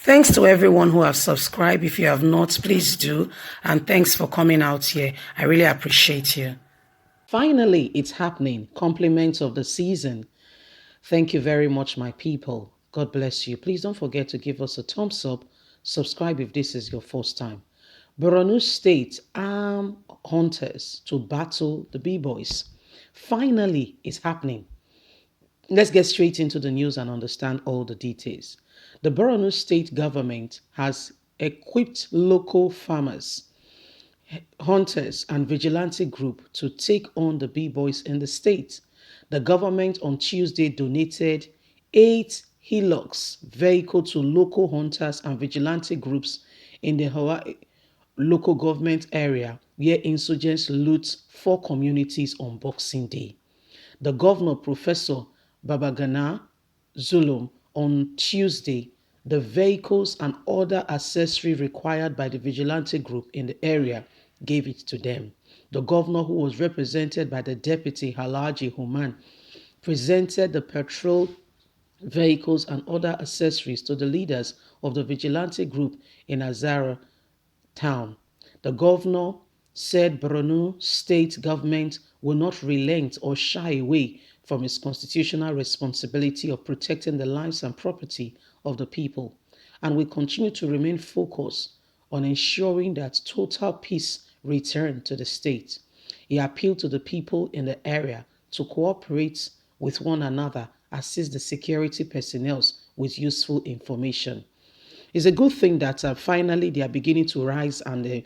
Thanks to everyone who have subscribed. If you have not, please do. And thanks for coming out here. I really appreciate you. Finally, it's happening. Compliments of the season. Thank you very much, my people. God bless you. Please don't forget to give us a thumbs up. Subscribe if this is your first time. Borno State arm hunters to battle the B-boys. Finally, it's happening. Let's get straight into the news and understand all the details. The Borno state government has equipped local farmers, hunters, and vigilante group to take on the B-boys in the state. The government on Tuesday donated 8 Hilux vehicles to local hunters and vigilante groups in the Hawaii local government area where insurgents loot 4 communities on Boxing Day. The governor, Professor Babagana Zulum, on Tuesday, the vehicles and other accessories required by the vigilante group in the area gave it to them. The governor, who was represented by the deputy Halaji Human, presented the patrol vehicles and other accessories to the leaders of the vigilante group in Azara town. The governor said Borno state government will not relent or shy away from its constitutional responsibility of protecting the lives and property of the people, and will continue to remain focused on ensuring that total peace return to the state. He appealed to the people in the area to cooperate with one another, assist the security personnel with useful information. It's a good thing that finally they are beginning to rise, and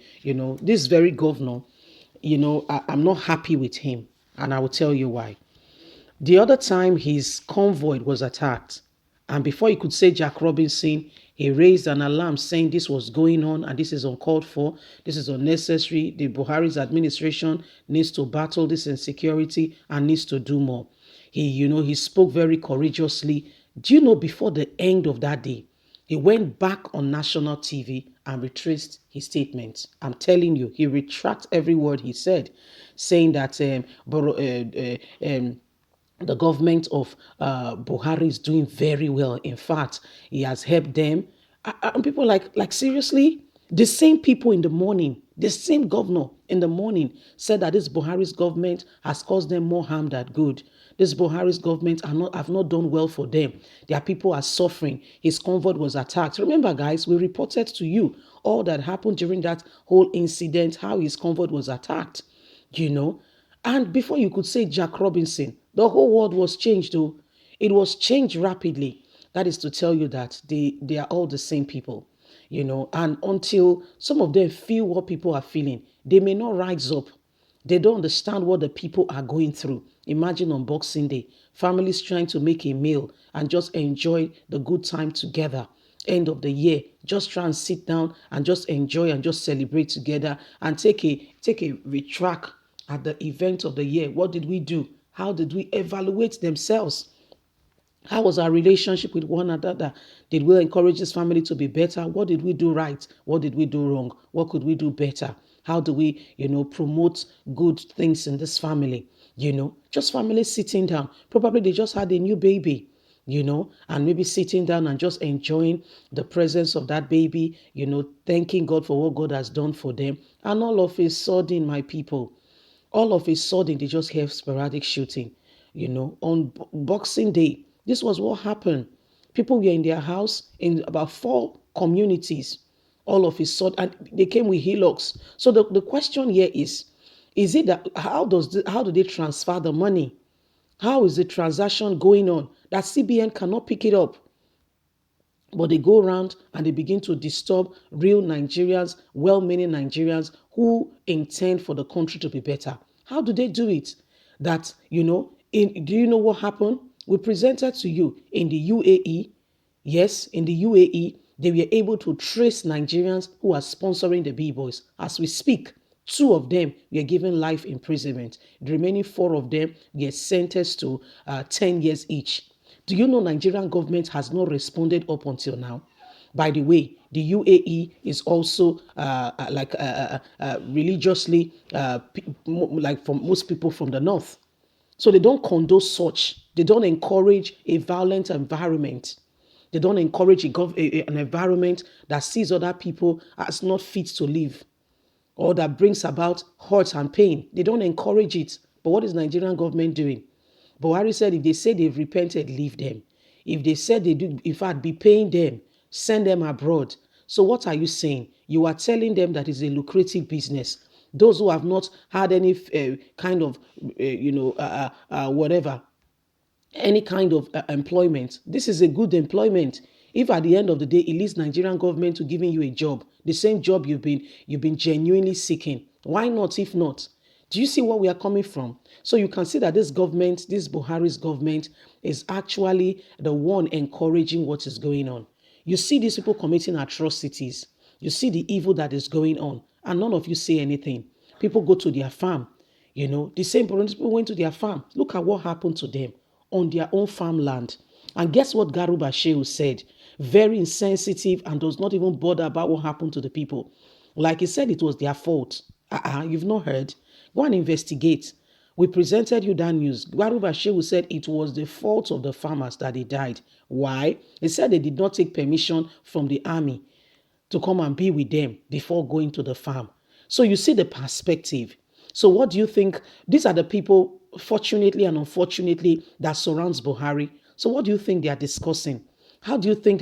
this very governor, I'm not happy with him, and I will tell you why. The other time his convoy was attacked, and before he could say Jack Robinson, he raised an alarm saying this was going on and this is uncalled for, this is unnecessary. The Buhari's administration needs to battle this insecurity and needs to do more. He spoke very courageously. Do you know, before the end of that day, he went back on national TV and retraced his statements. I'm telling you, he retracted every word he said, saying that the government of Buhari is doing very well. In fact, he has helped them. And people like seriously? The same people in the morning, the same governor in the morning said that this Buhari's government has caused them more harm than good. This Buhari's government have not done well for them. Their people are suffering. His convoy was attacked. Remember, guys, we reported to you all that happened during that whole incident, how his convoy was attacked, And before you could say Jack Robinson, the whole world was changed, though. It was changed rapidly. That is to tell you that they are all the same people, and until some of them feel what people are feeling, they may not rise up. They don't understand what the people are going through. Imagine on Boxing Day, families trying to make a meal and just enjoy the good time together. End of the year, just try and sit down and just enjoy and just celebrate together and take a retract at the event of the year. What did we do? How did we evaluate themselves? How was our relationship with one another? Did we encourage this family to be better? What did we do right? What did we do wrong? What could we do better? How do we, promote good things in this family? Just family sitting down. Probably they just had a new baby, and maybe sitting down and just enjoying the presence of that baby, thanking God for what God has done for them. And all of a sudden, my people, all of a sudden, they just have sporadic shooting, on Boxing Day. This was what happened. People were in their house in about 4 communities. All of a sudden, and they came with Hilux. So the question here is it that how do they transfer the money? How is the transaction going on that CBN cannot pick it up? But they go around and they begin to disturb real Nigerians, well-meaning Nigerians who intend for the country to be better. How do they do it? That, do you know what happened? We presented to you in the UAE. Yes, in the UAE, they were able to trace Nigerians who are sponsoring the B-boys. As we speak, 2 of them were given life imprisonment. The remaining 4 of them were sentenced to 10 years each. Do you know Nigerian government has not responded up until now? By the way, the UAE is also religiously like for most people from the north. So they don't condone such. They don't encourage a violent environment. They don't encourage an environment that sees other people as not fit to live or that brings about hurt and pain. They don't encourage it. But what is Nigerian government doing? Buhari said if they say they've repented, leave them. If they said they do, in fact, be paying them, send them abroad. So what are you saying? You are telling them that it's a lucrative business. Those who have not had any kind of, whatever, any kind of employment. This is a good employment. If at the end of the day it leads Nigerian government to giving you a job, the same job you've been genuinely seeking, why not? If not, do you see where we are coming from? So you can see that this government, this Buhari's government, is actually the one encouraging what is going on. You see these people committing atrocities. You see the evil that is going on, and none of you say anything. People go to their farm. The same people went to their farm. Look at what happened to them on their own farmland. And guess what Garuba Shehu said? Very insensitive and does not even bother about what happened to the people. Like he said, it was their fault. You've not heard? Go and investigate. We presented you that news. Garuba Shehu said it was the fault of the farmers that they died. Why? He said they did not take permission from the army to come and be with them before going to the farm. So you see the perspective. So what do you think? These are the people, fortunately and unfortunately, that surrounds Buhari. So what do you think they are discussing? How do you think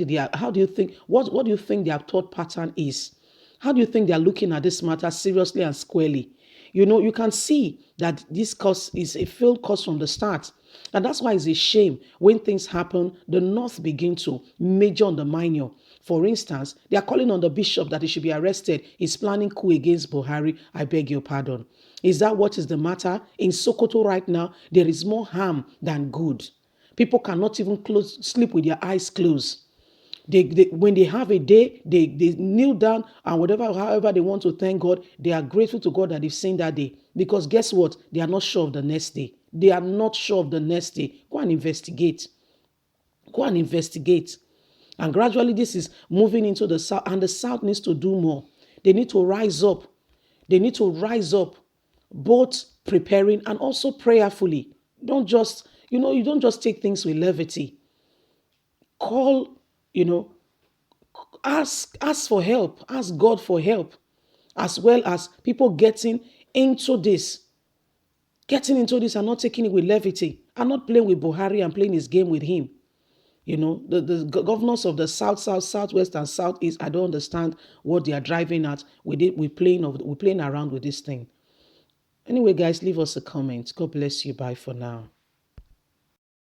what do you think their thought pattern is? How do you think they are looking at this matter seriously and squarely? You can see that this cause is a failed cause from the start. And that's why it's a shame when things happen, the North begin to major on the minor. For instance, they are calling on the bishop that he should be arrested. He's planning coup against Buhari. I beg your pardon. Is that what is the matter? In Sokoto right now, there is more harm than good. People cannot even sleep with their eyes closed. When they have a day, they kneel down and however they want to thank God, they are grateful to God that they've seen that day. Because guess what? They are not sure of the next day. They are not sure of the next day. Go and investigate. Go and investigate. And gradually this is moving into the South, and the South needs to do more. They need to rise up. They need to rise up, both preparing and also prayerfully. You don't just take things with levity. Call, ask for help, ask God for help, as well as people into this, and not taking it with levity, and not playing with Buhari and playing his game with him. The governors of the South, Southwest, and Southeast, I don't understand what they are driving at. We're playing around with this thing. Anyway, guys, leave us a comment. God bless you. Bye for now.